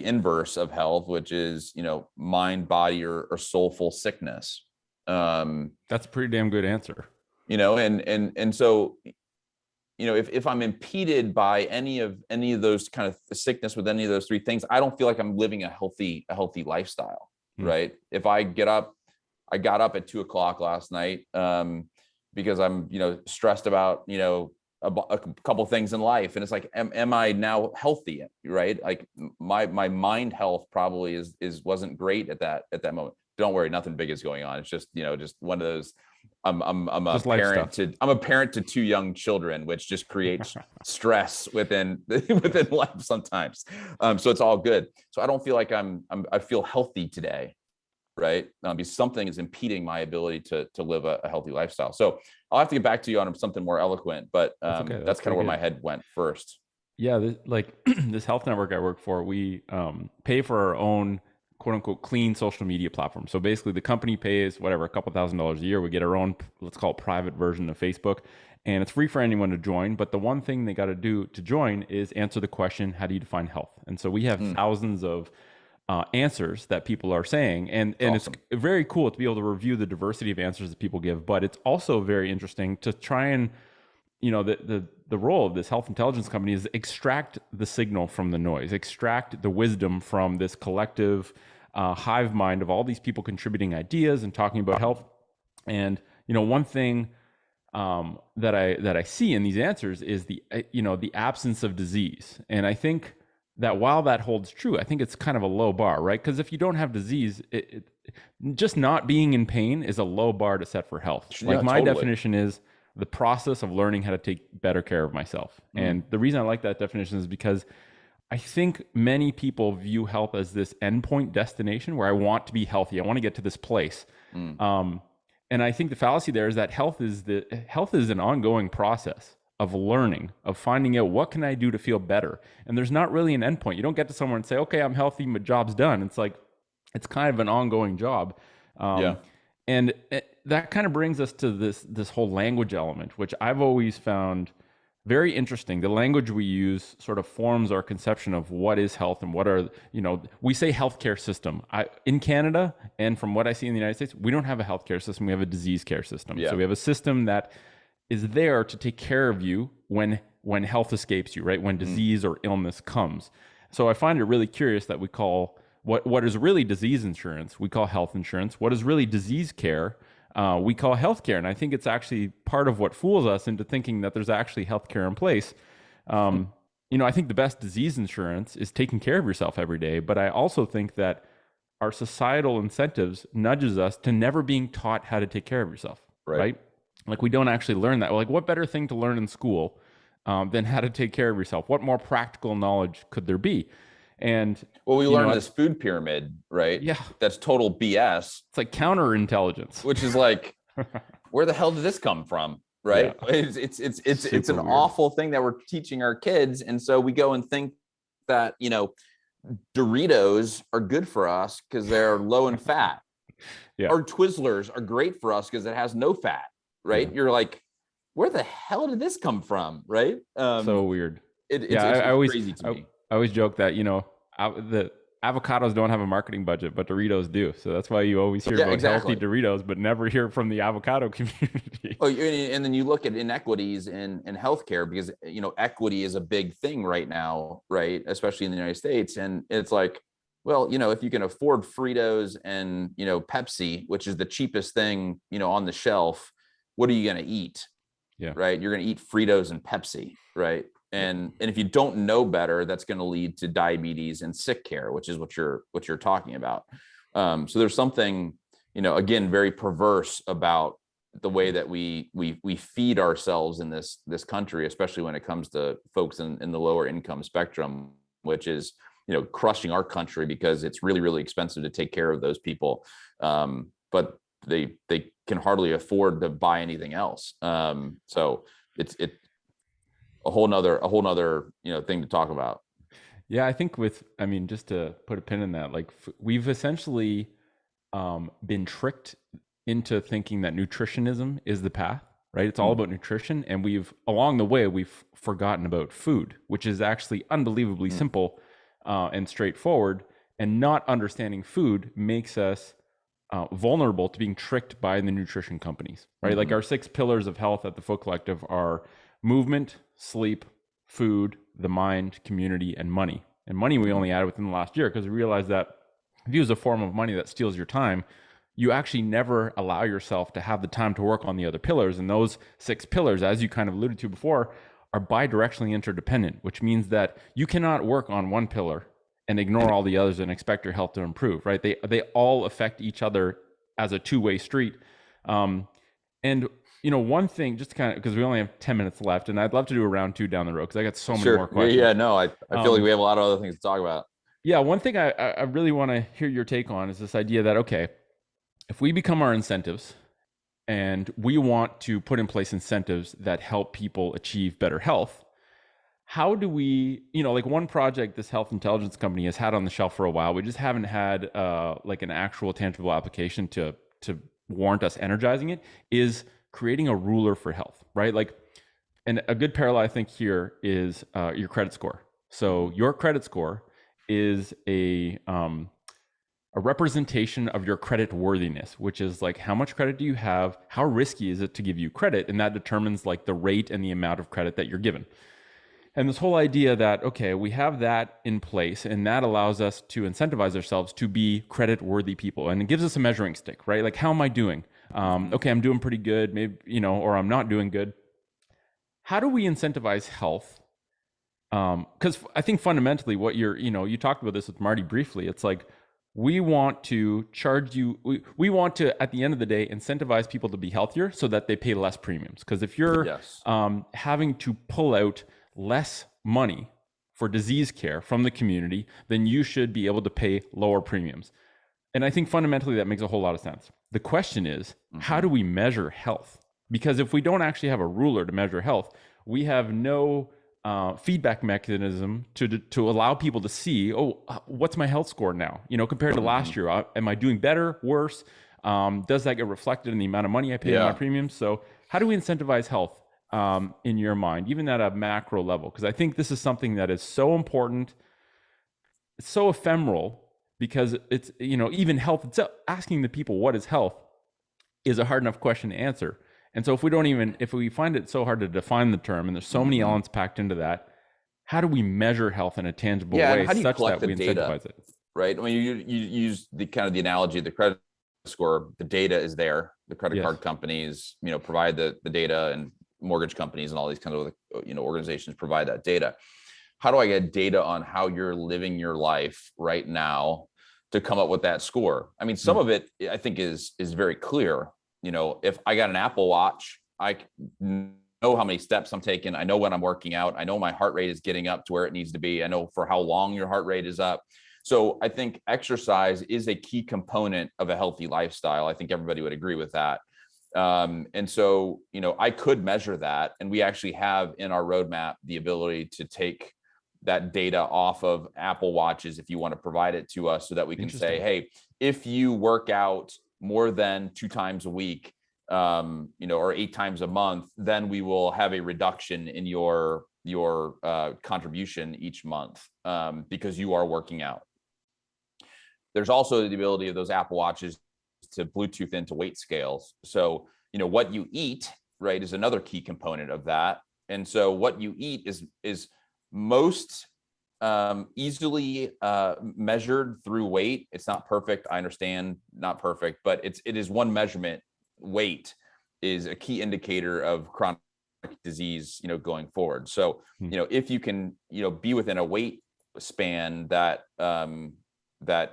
inverse of health, which is, mind, body, or soulful sickness.
That's a pretty damn good answer.
And so, if I'm impeded by any of those kind of sickness with any of those three things, I don't feel like I'm living a healthy lifestyle. Right. If I got up at 2:00 last night, because I'm, stressed about, a couple things in life. And it's like, am I now healthy? Right. Like my mind health probably wasn't great at that moment. Don't worry. Nothing big is going on. It's just, just one of those, I'm a parent to two young children, which just creates stress within life sometimes. So it's all good. So I don't feel like I feel healthy today. Right. Because something is impeding my ability to live a healthy lifestyle. So I'll have to get back to you on something more eloquent, but that's kind of where my head went first.
Yeah. This health network I work for, we pay for our own quote unquote clean social media platform. So basically the company pays whatever, a couple $1,000s a year. We get our own, let's call it private version of Facebook, and it's free for anyone to join. But the one thing they got to do to join is answer the question, how do you define health? And so we have thousands of answers that people are saying, and awesome. It's very cool to be able to review the diversity of answers that people give, but it's also very interesting to try and, the role of this health intelligence company is extract the signal from the noise, extract the wisdom from this collective hive mind of all these people contributing ideas and talking about health. And, one thing that I see in these answers is the absence of disease. And I think that while that holds true, I think it's kind of a low bar, right? Because if you don't have disease, just not being in pain is a low bar to set for health.
Yeah,
like my
totally.
definition is the process of learning how to take better care of myself. And the reason I like that definition is because I think many people view health as this endpoint destination where I want to be healthy. I want to get to this place. And I think the fallacy there is that health is an ongoing process of learning, of finding out what can I do to feel better. And there's not really an endpoint. You don't get to somewhere and say, okay, I'm healthy, my job's done. It's like, it's kind of an ongoing job. And that kind of brings us to this whole language element, which I've always found very interesting. The language we use sort of forms our conception of what is health and what are, we say healthcare system. In Canada, and from what I see in the United States, we don't have a healthcare system. We have a disease care system. So we have a system that is there to take care of you when health escapes you, right? When disease or illness comes. So I find it really curious that we call what is really disease insurance, we call health insurance. What is really disease care, we call healthcare. And I think it's actually part of what fools us into thinking that there's actually healthcare in place. I think the best disease insurance is taking care of yourself every day. But I also think that our societal incentives nudges us to never being taught how to take care of yourself, right? Like we don't actually learn that. Like what better thing to learn in school than how to take care of yourself? What more practical knowledge could there be? And
we learned this food pyramid, right?
Yeah,
that's total BS.
It's like counterintelligence,
which is like, where the hell did this come from? Right? Yeah. It's an awful thing that we're teaching our kids, and so we go and think that Doritos are good for us because they're low in fat. Or Twizzlers are great for us because it has no fat. Right? You're like, where the hell did this come from? Right?
So weird.
It's crazy to me.
I always joke that, the avocados don't have a marketing budget, but Doritos do. So that's why you always hear about healthy Doritos, but never hear from the avocado community.
And then you look at inequities in healthcare because, equity is a big thing right now, right? Especially in the United States. And it's like, well, if you can afford Fritos and, Pepsi, which is the cheapest thing, on the shelf, what are you going to eat?
Yeah.
Right. You're going to eat Fritos and Pepsi. Right. And if you don't know better, that's going to lead to diabetes and sick care, which is what you're talking about. So there's something, again, very perverse about the way that we feed ourselves in this country, especially when it comes to folks in the lower income spectrum, which is, crushing our country because it's really, really expensive to take care of those people. But they can hardly afford to buy anything else. So it's a whole nother thing to talk about.
Yeah, I think just to put a pin in that, like we've essentially been tricked into thinking that nutritionism is the path, right? It's all about nutrition, and along the way we've forgotten about food, which is actually unbelievably simple and straightforward. And not understanding food makes us vulnerable to being tricked by the nutrition companies, right? Like our 6 pillars of health at the Foot Collective are movement, sleep, food, the mind, community, and money. And money we only added within the last year because we realized that if you use a form of money that steals your time, you actually never allow yourself to have the time to work on the other pillars. And those 6 pillars, as you kind of alluded to before, are bidirectionally interdependent, which means that you cannot work on one pillar and ignore all the others and expect your health to improve, right? They all affect each other as a two-way street. And one thing, just kind of, because we only have 10 minutes left, and I'd love to do a round 2 down the road, because I got so many more questions.
Yeah, no, I feel like we have a lot of other things to talk about.
Yeah, one thing I really want to hear your take on is this idea that, okay, if we become our incentives, and we want to put in place incentives that help people achieve better health, how do we, like one project this health intelligence company has had on the shelf for a while, we just haven't had like an actual tangible application to warrant us energizing it, is creating a ruler for health, right? Like, and a good parallel I think here is your credit score. So your credit score is a representation of your credit worthiness, which is like, how much credit do you have? How risky is it to give you credit? And that determines like the rate and the amount of credit that you're given. And this whole idea that, okay, we have that in place, and that allows us to incentivize ourselves to be credit worthy people. And it gives us a measuring stick, right? Like, how am I doing? Okay, I'm doing pretty good, maybe, or I'm not doing good. How do we incentivize health? Because I think fundamentally what you talked about this with Marty briefly. It's like, we want to charge you, we want to, at the end of the day, incentivize people to be healthier so that they pay less premiums. Because if you're having to pull out less money for disease care from the community, then you should be able to pay lower premiums. And I think fundamentally that makes a whole lot of sense. The question is, how do we measure health? Because if we don't actually have a ruler to measure health, we have no feedback mechanism to allow people to see, what's my health score now? Compared to last year, am I doing better, worse? Does that get reflected in the amount of money I pay in my premiums? So how do we incentivize health in your mind, even at a macro level? Because I think this is something that is so important. It's so ephemeral because it's, even health, it's asking the people what is health is a hard enough question to answer. And so if we find it so hard to define the term, and there's so many elements packed into that, how do we measure health in a tangible
Yeah, and
way
how do you
such
collect
that
the
we
data,
incentivize it?
right? I mean, you use the kind of the analogy of the credit score. The data is there. The credit
Yes.
card companies, provide the data, and mortgage companies and all these kinds of organizations provide that data. How do I get data on how you're living your life right now to come up with that score? I mean, some of it I think is very clear. If I got an Apple Watch, I know how many steps I'm taking. I know when I'm working out. I know my heart rate is getting up to where it needs to be. I know for how long your heart rate is up. So I think exercise is a key component of a healthy lifestyle. I think everybody would agree with that. And so, I could measure that. And we actually have in our roadmap the ability to take that data off of Apple Watches if you want to provide it to us, so that we can say, hey, if you work out more than 2 times a week, or 8 times a month, then we will have a reduction in your contribution each month, because you are working out. There's also the ability of those Apple Watches to Bluetooth into weight scales. So, what you eat, right, is another key component of that. And so what you eat is most easily measured through weight. It's not perfect. I understand, not perfect, but it is one measurement. Weight is a key indicator of chronic disease, going forward. So, if you can, be within a weight span that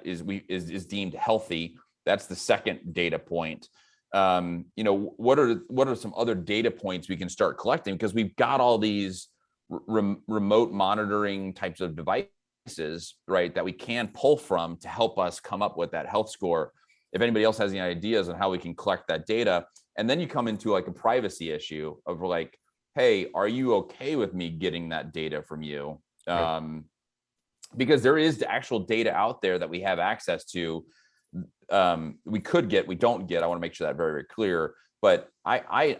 is deemed healthy, that's the second data point. What are some other data points we can start collecting? Because we've got all these remote monitoring types of devices, right, that we can pull from to help us come up with that health score. If anybody else has any ideas on how we can collect that data, and then you come into like a privacy issue of like, hey, are you okay with me getting that data from you? Right. Because there is the actual data out there that we have access to. We could get, we don't get. I want to make sure that very, very clear. But I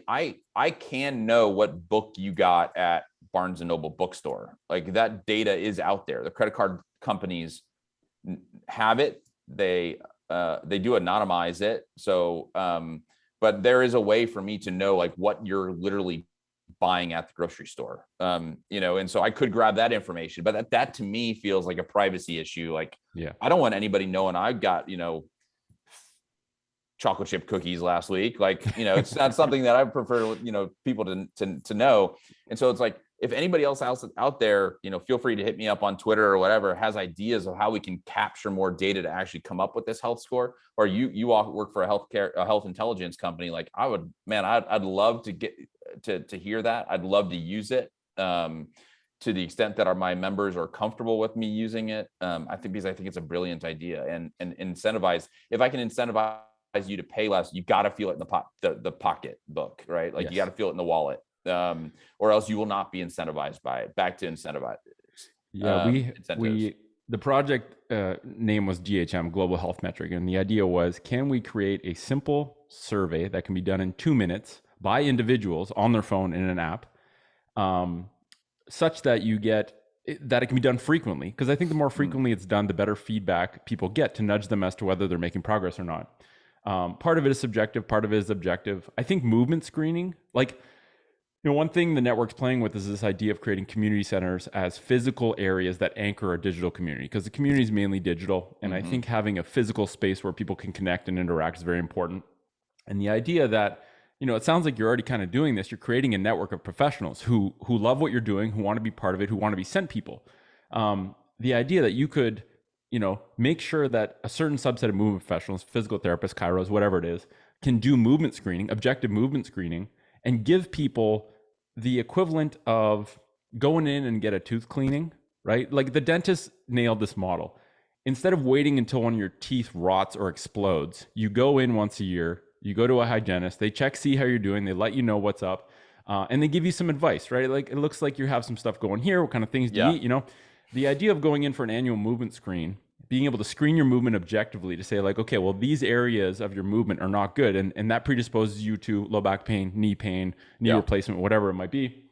can know what book you got at Barnes and Noble bookstore. Like, that data is out there. The credit card companies have it. They do anonymize it. So, but there is a way for me to know like what you're literally buying at the grocery store. And so I could grab that information, but that to me feels like a privacy issue. Like, I don't want anybody knowing I've got, chocolate chip cookies last week. Like, it's not something that I prefer, people to know. And so it's like, if anybody else out there, feel free to hit me up on Twitter or whatever, has ideas of how we can capture more data to actually come up with this health score, or you all work for a health intelligence company. Like, I'd love to get to hear that. I'd love to use it, to the extent that my members are comfortable with me using it. I think it's a brilliant idea, and incentivize. If I can incentivize you to pay less, you got to feel it in the pocketbook, right? Like, you got to feel it in the wallet, or else you will not be incentivized by it. Back to incentivize.
The project name was GHM, Global Health Metric, and the idea was, can we create a simple survey that can be done in 2 minutes by individuals on their phone in an app, such that it can be done frequently? Because I think the more frequently it's done, the better feedback people get to nudge them as to whether they're making progress or not. Part of it is subjective, part of it is objective. I think movement screening, like, one thing the network's playing with is this idea of creating community centers as physical areas that anchor a digital community, because the community is mainly digital. And I think having a physical space where people can connect and interact is very important. And the idea that, it sounds like you're already kind of doing this. You're creating a network of professionals who love what you're doing, who want to be part of it, who want to be sent people. The idea that you could, make sure that a certain subset of movement professionals, physical therapists, chiros, whatever it is, can do movement screening, objective movement screening, and give people the equivalent of going in and get a tooth cleaning, right? Like, the dentist nailed this model. Instead of waiting until one of your teeth rots or explodes, you go in once a year, you go to a hygienist, they check, see how you're doing, they let you know what's up, and they give you some advice, right? Like, it looks like you have some stuff going here. What kind of things do you eat? The idea of going in for an annual movement screen, being able to screen your movement objectively to say like, okay, well, these areas of your movement are not good. And that predisposes you to low back pain, knee replacement, whatever it might be.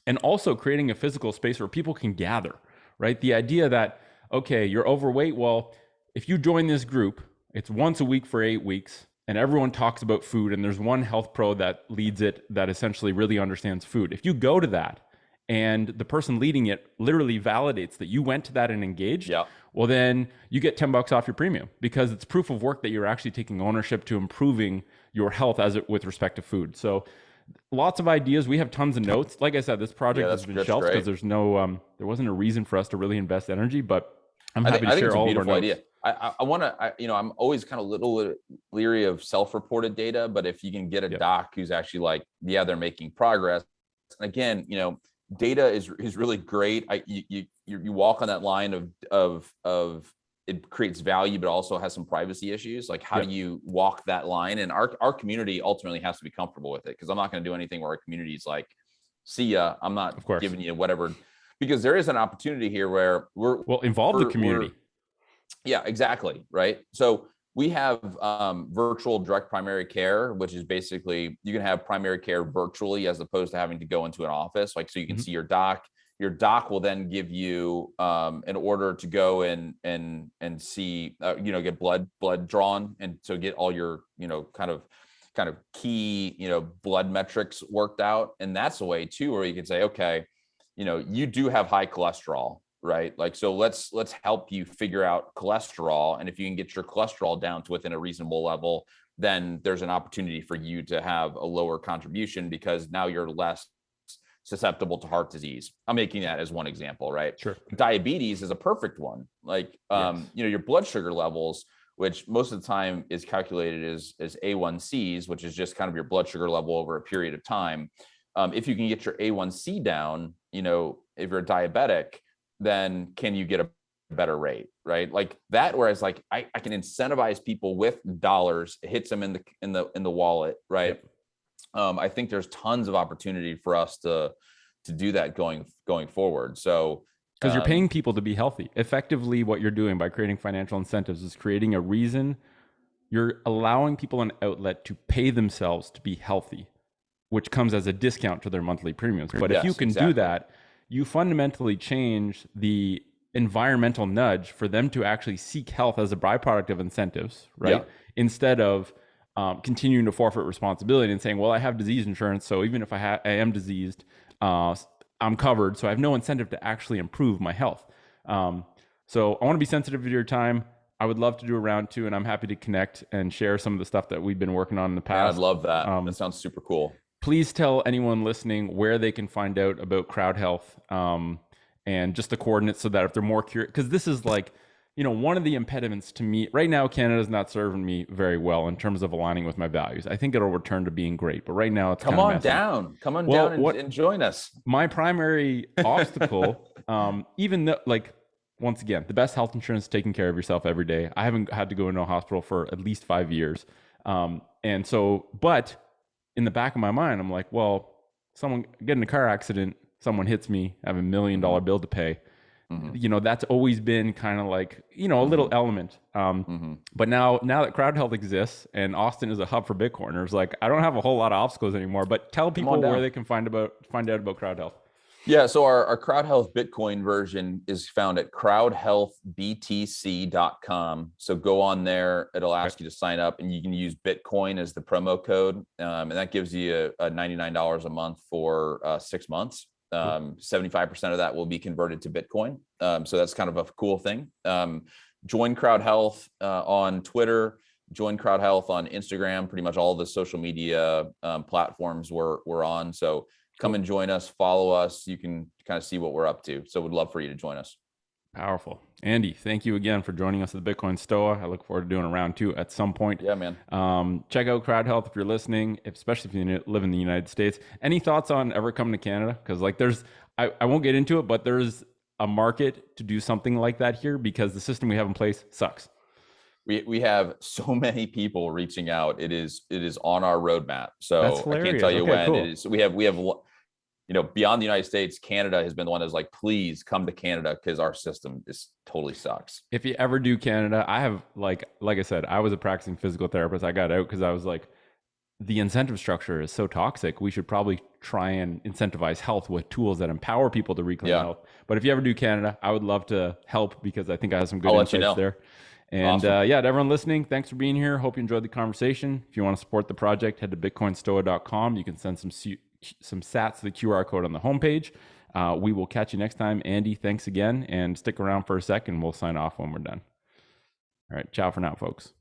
And also creating a physical space where people can gather, right? The idea that, okay, you're overweight. Well, if you join this group, it's once a week for 8 weeks, and everyone talks about food, and there's one health pro that leads it that essentially really understands food. If you go to that and the person leading it literally validates that you went to that and engaged,
Yeah.
well, then you get $10 off your premium because it's proof of work that you're actually taking ownership to improving your health with respect to food. So lots of ideas. We have tons of notes. Like I said, this project has been shelved because there's no, there wasn't a reason for us to really invest energy, but I'm happy to share all of our notes.
Idea. I want to, I'm always kind of little leery of self-reported data, but if you can get a doc who's actually like, yeah, they're making progress. And again, data is really great. You walk on that line of it creates value, but also has some privacy issues. Like how do you walk that line? And our community ultimately has to be comfortable with it, because I'm not going to do anything where our community is like, see ya, I'm not giving you whatever, because there is an opportunity here where we'll
involve the community.
Yeah, exactly. Right. So we have virtual direct primary care, which is basically you can have primary care virtually as opposed to having to go into an office. Like, so you can see your doc. Your doc will then give you an order to go and see, get blood drawn, and so get all your kind of key blood metrics worked out. And that's a way too where you can say, okay, you do have high cholesterol. Right. Like, so let's help you figure out cholesterol. And if you can get your cholesterol down to within a reasonable level, then there's an opportunity for you to have a lower contribution because now you're less susceptible to heart disease. I'm making that as one example, right?
Sure.
Diabetes is a perfect one. Like, your blood sugar levels, which most of the time is calculated as A1Cs, which is just kind of your blood sugar level over a period of time. If you can get your A1C down, if you're a diabetic, then can you get a better rate, right? Like that, whereas like I can incentivize people with dollars, it hits them in the wallet, right? I think there's tons of opportunity for us to do that going forward. So
because you're paying people to be healthy. Effectively, what you're doing by creating financial incentives is creating a reason. You're allowing people an outlet to pay themselves to be healthy, which comes as a discount to their monthly premiums. But if you can do that, you fundamentally change the environmental nudge for them to actually seek health as a byproduct of incentives, right? Instead of continuing to forfeit responsibility and saying, well, I have disease insurance, so even if I am diseased, I'm covered, so I have no incentive to actually improve my health. So I want to be sensitive to your time. I would love to do a round two, and I'm happy to connect and share some of the stuff that we've been working on in the past.
I'd love that. That sounds super cool.
Please tell anyone listening where they can find out about CrowdHealth and just the coordinates, so that if they're more curious, because this is like, one of the impediments to me right now, Canada's not serving me very well in terms of aligning with my values. I think it'll return to being great, but right now it's
come on down and join us.
My primary obstacle, even though, like, once again, the best health insurance is taking care of yourself every day. I haven't had to go into a hospital for at least 5 years. And so, but in the back of my mind, I'm like, well, someone get in a car accident, someone hits me, I have $1 million bill to pay. That's always been kind of like, a little element. But now that CrowdHealth exists and Austin is a hub for Bitcoiners, like I don't have a whole lot of obstacles anymore, but tell people where they can find out about CrowdHealth.
Yeah, so our CrowdHealth Bitcoin version is found at crowdhealthbtc.com. So go on there, it'll ask you to sign up, and you can use Bitcoin as the promo code, and that gives you a $99 a month for 6 months. 75% of that will be converted to Bitcoin. So that's kind of a cool thing. Join CrowdHealth on Twitter. Join CrowdHealth on Instagram. Pretty much all the social media platforms we're on. So come and join us, follow us. You can kind of see what we're up to. So we'd love for you to join us.
Powerful. Andy, thank you again for joining us at the Bitcoin Stoa. I look forward to doing a round two at some point.
Yeah, man.
Check out CrowdHealth if you're listening, especially if you live in the United States. Any thoughts on ever coming to Canada? Because like I won't get into it, but there's a market to do something like that here because the system we have in place sucks.
We have so many people reaching out. It is on our roadmap. So I can't tell you when. Cool. It is. We have beyond the United States, Canada has been the one that's like, please come to Canada because our system is totally sucks.
If you ever do Canada, I have like I said, I was a practicing physical therapist. I got out because I was like, the incentive structure is so toxic. We should probably try and incentivize health with tools that empower people to reclaim health. But if you ever do Canada, I would love to help because I think I have some good insights there. And awesome. To everyone listening, thanks for being here. Hope you enjoyed the conversation. If you want to support the project, head to bitcoinstoa.com. You can send some sats to the QR code on the homepage. We will catch you next time. Andy, thanks again, and stick around for a second. We'll sign off when we're done. All right. Ciao for now, folks.